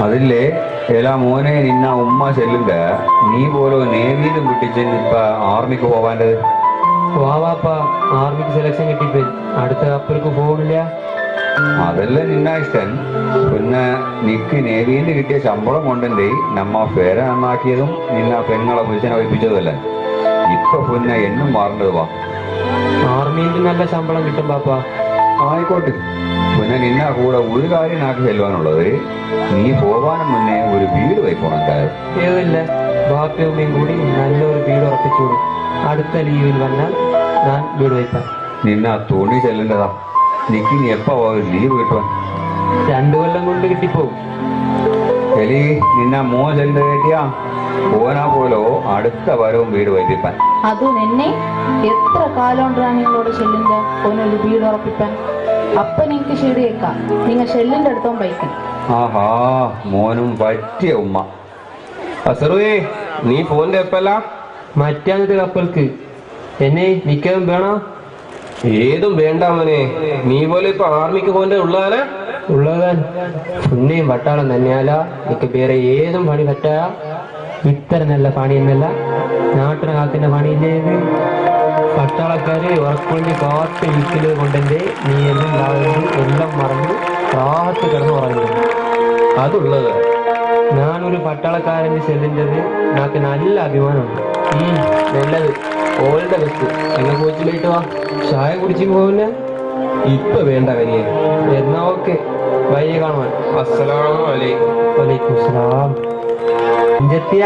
അതില്ലേ എല്ലാ മോനെ നിന്ന ഉമ്മ ചെല്ലുങ്ക നീ പോലും നേവിയിലും കിട്ടിച്ച് ഇപ്പൊ ആർമിക്ക് പോവാണ്ടത്. വാവാപ്പ ആർമിക്ക് സെലക്ഷൻ കിട്ടിപ്പോയി, അടുത്ത കപ്പലിക്ക് പോകില്ല. അതല്ല നിന്ന ഇഷ്ടൻ. പിന്നെ നിക്ക് നേവിയിൽ കിട്ടിയ ശമ്പളം കൊണ്ടേ നമ്മ പേര നന്നാക്കിയതും നിന്ന പെങ്ങളെ വിളിച്ചനെ വഹിപ്പിച്ചതുമല്ലേ. ഇപ്പൊ പിന്നെ എന്നും മാറേണ്ടത് വാ. ആർമിയിൽ നല്ല ശമ്പളം കിട്ടും പാപ്പ. ആയിക്കോട്ടെ. പിന്നെ നിന്ന കൂടെ ഒരു കാര്യം നാക്ക് ചെല്ലുവാനുള്ളത്, നീ പോവാനും മുന്നേ ഒരു വീട് വയ്ക്കണം കാര്യം. ഏതല്ല ബാപ്പയും ഉമ്മയും കൂടി നല്ലൊരു വീട് ഉറപ്പിച്ചോളൂ. അടുത്ത ലീവിൽ വന്നാൽ ഞാൻ വീട് വയ്ക്കാം. നിന്ന തുണി ചെല്ലേണ്ടതാ. നിക്ക് നീ എപ്പോ ലീവ് കിട്ടുവാൻ? 2 കൊല്ലം കൊണ്ട് കിട്ടിപ്പോവും. എലി നിന്ന മോൻ ചെല്ലുന്ന കേട്ടിയാ പോനാ പോലോ അടുത്ത വരവും വീട് വയ്പ്പിപ്പാൻ. അത് എന്നെ എത്ര കാലം നിങ്ങളോട് ചെല്ലിന്റെ ഓനൊരു വീട് ഉറപ്പിപ്പാൻ. അപ്പൊ നിങ്ങക്ക് ശരിയേക്കാം, നിങ്ങൾ ഷെല്ലിന്റെ അടുത്തോ ബൈക്ക്. ആഹാ മോനും പറ്റിയ ഉമ്മ. അസറുവേ നീ പോന്റെ എപ്പല്ല? മറ്റാന്നത്തെ കപ്പൽക്ക്. എന്നെ നിക്കതും വേണോ? ഏതും വേണ്ട മോനെ, നീ പോലെ ഇപ്പൊ ആർമിക്ക് പോന്റെ ഉള്ളതാനെ ഉള്ളതാൻ പുന്നെയും വട്ടാളം തന്നെയല്ല. എനിക്ക് വേറെ ഏതും പണി പറ്റാ. ഇത്ര നല്ല പണിയെന്നല്ല, നാട്ടിനെ കാക്കുന്ന പണിയില്ലേ ഇത്. പട്ടാളക്കാര് ഉറക്കൊഴിഞ്ഞ് കാറ്റ് ഇരിക്കല് കൊണ്ടെന്റെ നീ എല്ലാം എല്ലാം മറന്ന് പ്രാഹത്ത് കിടന്ന് പറയുന്നു. അതുള്ളത് ഞാനൊരു പട്ടാളക്കാരൻ്റെ ചെല്ലിൻ്റെത് నాకు നല്ല അഭിമാനമുണ്ട്. നല്ലത് ഓളുടെ ബെസ്റ്റ്. എന്നെ കോച്ചിലായിട്ട് വാ, ചായ കുടിച്ചു പോവില്ല. ഇപ്പൊ വേണ്ട കനിയെ. എന്നാ ഓക്കെ, വൈകി കാണുവാൻ. അസ്സലാമു അലൈക്കും. വലൈക്കും സലാം. ഇഞ്ചെത്തിയ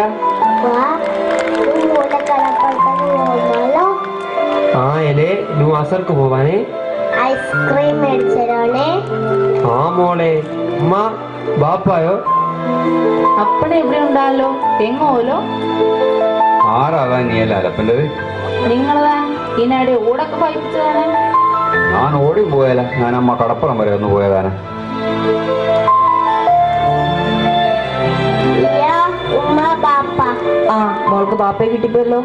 ആ എലേ നൂ അസർക്ക് പോവാനേ. ഐസ്ക്രീം മേടിച്ചോളേ. ആ മോളെ ഉമ്മ ബാപ്പായോ? അപ്പടെ ഇവിടെ ഉണ്ടാലോ തെങ്ങോലോ. ആരാതാ നീ അല്ല അലപ്പൻ്റെത്? നിങ്ങളതാ ഇതിനടെ ഓടൊക്കെ പൈപ്പിച്ചതാണ്. ഞാൻ ഓടി പോയാല, ഞാൻ അമ്മ കടപ്പുറം വരെ ഒന്ന് പോയതാണ്. ഉമ്മ ബാപ്പ. ആ മോൾക്ക് ബാപ്പയെ കിട്ടിപ്പോയല്ലോ.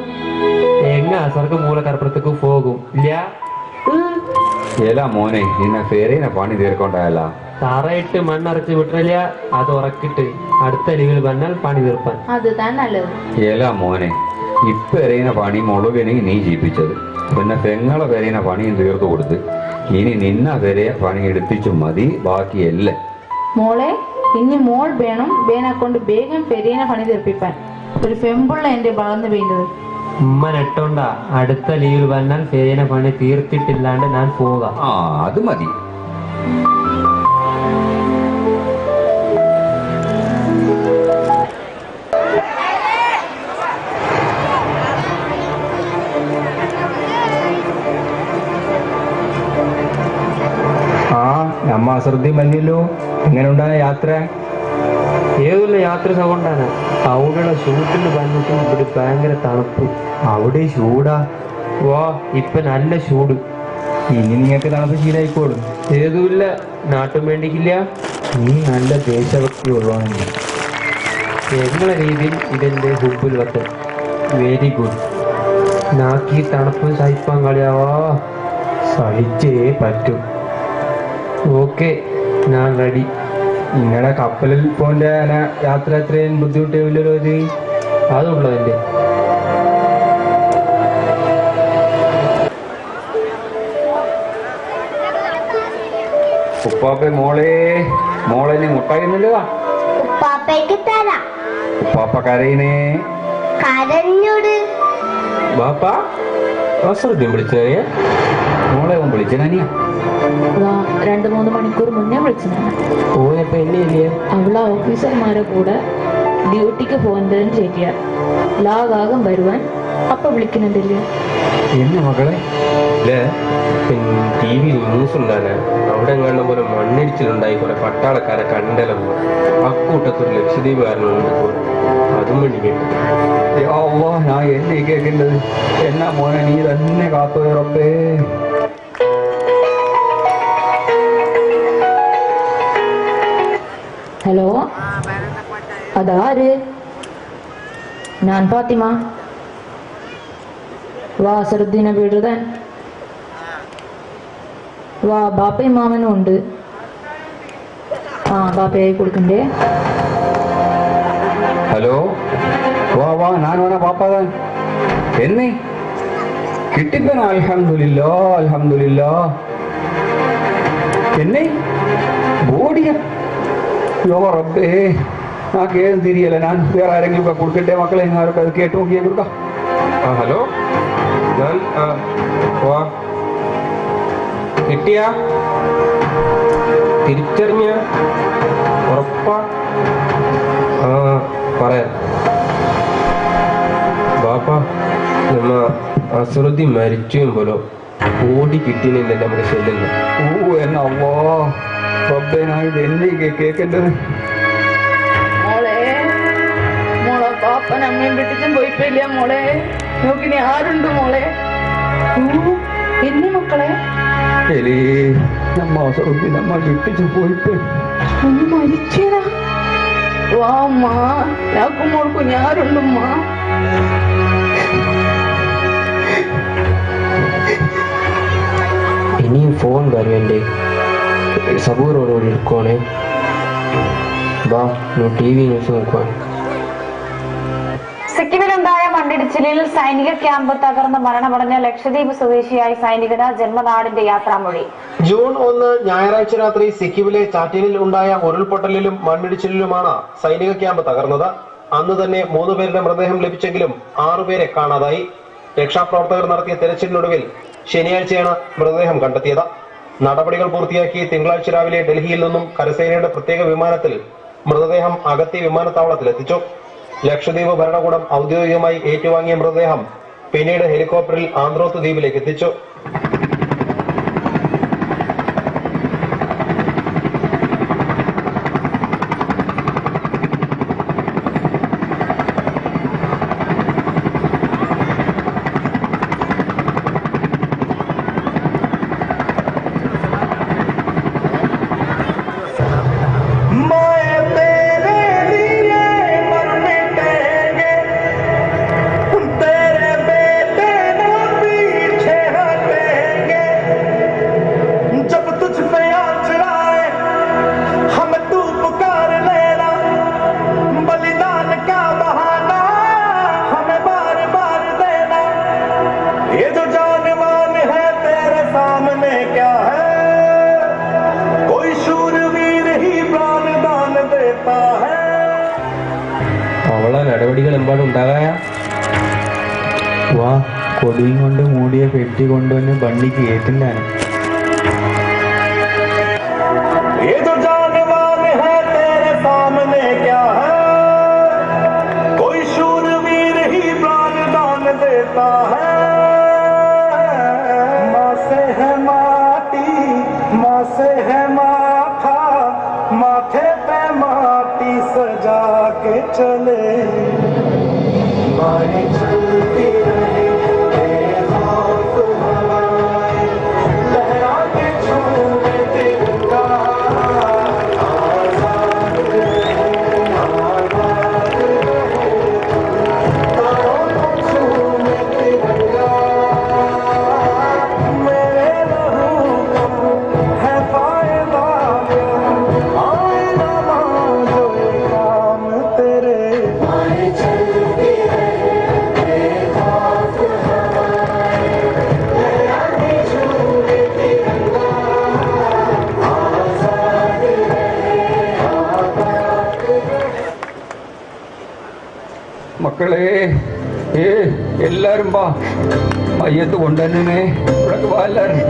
എങ്ങ അസർക്ക് മൂല കടപ്പുറത്തേക്ക് പോകും ഇല്ല. ഏലാ മോനെ നിന്നെ ഫേരേനെ പണി തീർക്കൊണ്ടായല്ല. തറയിട്ട് മണ്ണറച്ച് വിട്ടില്ല, അത് ഉറക്കിട്ട് അടുത്ത ലീവിൽ വന്നാൽ പണി തീർപ്പാൻ. അത് താൻ നല്ലത്. ഏലാ മോനെ ഇപ്പൊ എറിയുന്ന പണി മുളകിനെ നീ ജീവിച്ചത്. പിന്നെ പെങ്ങളെ പെരയുന്ന പണിയും തീർത്തു കൊടുത്ത് ഇനി നിന്ന പെരയെ പണി എടുത്തിച്ചു മതി, ബാക്കിയല്ലേ. മോളെ ഇനി മോൾ വേണം വേനെ കൊണ്ട് വേഗം പെരിയനെ പണി തീർപ്പിപ്പാൻ. ഒരു പെമ്പുള്ള എന്റെ വളർന്നു വേണ്ടത്. ഉമ്മ നെട്ടോണ്ടാ അടുത്ത ലീവിൽ വന്നാൽ ഫേന പണി തീർത്തിട്ടില്ലാണ്ട് ഞാൻ പോകാം. ആ അത് മതി. നമ്മ അസറുദ്ദീൻ മഞ്ഞല്ലോ. എങ്ങനെ ഉണ്ടായ യാത്ര? ഏതുള്ള യാത്ര സുഖണ്ടാണ്. അവിടെയുള്ള ഷൂട്ടിൽ വന്നിട്ടും ഇവിടെ ഭയങ്കര തണുപ്പ്. അവിടെ ചൂടാ. വാ ഇപ്പൊ നല്ല ചൂട്. ഇനി നിങ്ങൾക്ക് തണുപ്പ് ശീലായിക്കോളും. ഏതുമില്ല നാട്ടും വേണ്ടിക്കില്ല. നീ നല്ല ദേശഭക്തി ഉള്ളതാണ്. എങ്ങളെ രീതിയിൽ ഇതെന്റെ ഹുബുൽ വത്തൻ. Very good. നാക്കി തണുപ്പ് സഹിപ്പാൻ കളിയാവാ. സഹിച്ചേ പറ്റും. ഓക്കെ ഞാൻ റെഡി. നിങ്ങളുടെ കപ്പലിൽ പോന്റെ യാത്ര എത്രയും ബുദ്ധിമുട്ടില്ലല്ലോ ഇത്. അതുള്ളതിന്റെ ഉപ്പാപ്പ മോളെ മോളെ നീ മുട്ടായിരുന്നില്ലതാ. ഉപ്പാപ്പയ്ക്ക് തരാം. ഉപ്പാപ്പ കരയിനേ. കരഞ്ഞോട്. ബാപ്പ അസറുദ്ദീൻ വിളിച്ചേ. മോളെ ഓൻ വിളിച്ചനാനിയാ. 2-3 മണിക്കൂർ മുന്നേ വിളിച്ചതാണ്. ഓനിപ്പോ എന്നെയില്ലേ? അവളെ ഓഫീസർമാരെ കൂടെ ഡ്യൂട്ടിക്ക് പോകുന്നതിന് ചേച്ചിയ ലാഗാകം വരുവാൻ അപ്പൊ വിളിക്കുന്നുണ്ടല്ലേ. എന്നെ മകളെ അല്ലേ ടി വിയിൽ ന്യൂസ് ഉണ്ടാണ്. അവിടെ എങ്ങാണ്ട് പോലെ മണ്ണിടിച്ചിലുണ്ടായി കുറെ പട്ടാളക്കാരെ കണ്ടല്ലോ. അക്കൂട്ടത്തൊരു ലക്ഷദ്വീപുകാരനുണ്ട്. അതും വേണ്ടി കേട്ടു. ഞാൻ എന്നെ കേൾക്കേണ്ടത്. എന്നാ മോനെ നീ തന്നെ കാത്തോറപ്പേ. ഹലോ അതാര്? ഞാൻ ഫാത്തിമ. വാ അസറുദ്ദീനെ വീടുതാൻ വാ. ബാപ്പയും മാമനും ഉണ്ട്. ആ ബാപ്പയായി കൊടുക്കണ്ടേ. ഹലോ, വാ വാ, ഞാനോനാ പാപ്പാതാൻ. എന്നെ കിട്ടിപ്പന? അൽഹംദുലില്ലാ അൽഹംദുലില്ലാ. എന്നെ ബോഡിയ? യോ റബ്ബേ, നാക്കേതും തിരിയല്ല. ഞാൻ വേറെ ആരെങ്കിലും ഒക്കെ കൊടുക്കട്ടെ മക്കളെ? ആരൊക്കെ അത് കേട്ട് നോക്കിയേ കൊടുക്കാം. ഹലോ, ഞാൻ വാ. കിട്ടിയ? തിരിച്ചറിഞ്ഞ? ഉറപ്പാ? പറയാം. ബാപ്പ, നമ്മ അസുറുദ്ദീൻ മരിച്ചു പോലോ ഓടി കിട്ടിയില്ല നമ്മുടെ ശല്യം. ഓ എന്നോ റബ്ബേ, ഞാൻ ഇത് എന്നെ കേൾക്കേണ്ടത്. മോളെ, മോളെ പാപ്പൻ അമ്മയും വിട്ടിച്ചും പോയിപ്പില്ല മോളെ. നോക്കിനി ആരുണ്ട് മോളെ? എന്നെ മക്കളെ നമ്മ അസുറുദ്ദീൻ നമ്മ വിട്ടിച്ചു പോയിട്ട് ഒന്ന് മരിച്ചേരാ. വാ അമ്മ, ഞാക്കും മോൾക്കും ഞാരുണ്ടുമ്മ. ഇനിയും ഫോൺ വരുവൻ്റെ സബൂറോടുകൂടി എടുക്കുവാണേ. വാ, ടി വി ന്യൂസ് നോക്കുവാൻ. സിക്കിമിലുണ്ടായ മണ്ണിടിച്ചിലിൽ സൈനിക ക്യാമ്പ് തകർന്ന് മരണമടഞ്ഞ ലക്ഷദ്വീപ് സ്വദേശിയായ സൈനികന് ജന്മനാടിന്റെ യാത്രാമൊഴി. ജൂൺ 1 ഞായറാഴ്ച രാത്രി സിക്കിമിലെ ചാറ്റിനിൽ ഉണ്ടായ ഉരുൾപൊട്ടലിലും മണ്ണിടിച്ചിലിലുമാണ് സൈനിക ക്യാമ്പ് തകർന്നത്. അന്ന് തന്നെ 3 പേരുടെ മൃതദേഹം ലഭിച്ചെങ്കിലും 6 പേരെ കാണാതായി. രക്ഷാപ്രവർത്തകർ നടത്തിയ തെരച്ചിലിനൊടുവിൽ ശനിയാഴ്ചയാണ് മൃതദേഹം കണ്ടെത്തിയത്. നടപടികൾ പൂർത്തിയാക്കി തിങ്കളാഴ്ച രാവിലെ ഡൽഹിയിൽ നിന്നും കരസേനയുടെ പ്രത്യേക വിമാനത്തിൽ മൃതദേഹം അഗത്തി വിമാനത്താവളത്തിൽ എത്തിച്ചു. ലക്ഷദ്വീപ് ഭരണകൂടം ഔദ്യോഗികമായി ഏറ്റുവാങ്ങിയ മൃതദേഹം പിന്നീട് ഹെലികോപ്റ്ററിൽ ആന്ത്രോത്ത് ദ്വീപിലേക്ക് എത്തിച്ചു. അവളെ നടപടികൾ എമ്പാടും ഉണ്ടാകായ. വാ, കൊടിയും കൊണ്ട് മൂടിയ പെട്ടി കൊണ്ടുവന്ന് വണ്ടിക്ക് ഏറ്റുണ്ടാണ്. माथे पे माटी सजा के चले मारी चलती रहे बेखौफ हवाएं, लहरा के छूए तिरंगा आजाद रहे, आबाद रहे, तारों को छूए तिरंगा मेरे लहू को है फायदा മക്കളെ, എല്ലാരും വാ, മയ്യത്ത് കൊണ്ടുതന്നെ ഇവിടെ വാ എല്ലാരും.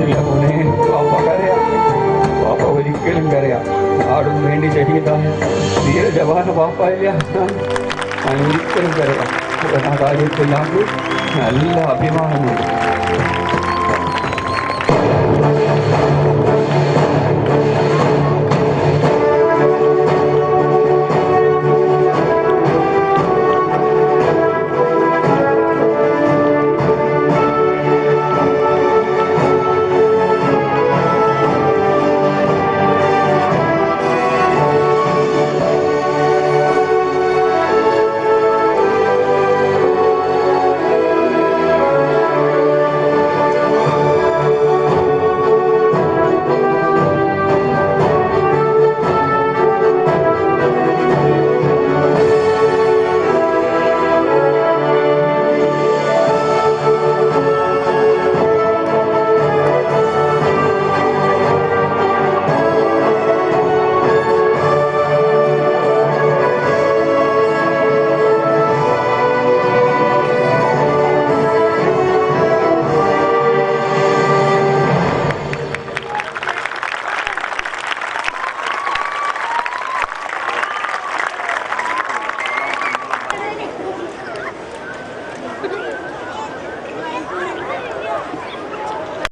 ഇല്ല മോനെ, പാപ്പ കരയാം. പാപ്പ ഒരിക്കലും കരയാം. നാടും വേണ്ടി ഷഹീദ ധീര ജവാന പാപ്പയില്ല. ഞാൻ ഒരിക്കലും കരയാം. ആ കാര്യത്തിൽ ഞങ്ങൾക്ക് നല്ല അഭിമാനമുണ്ട്.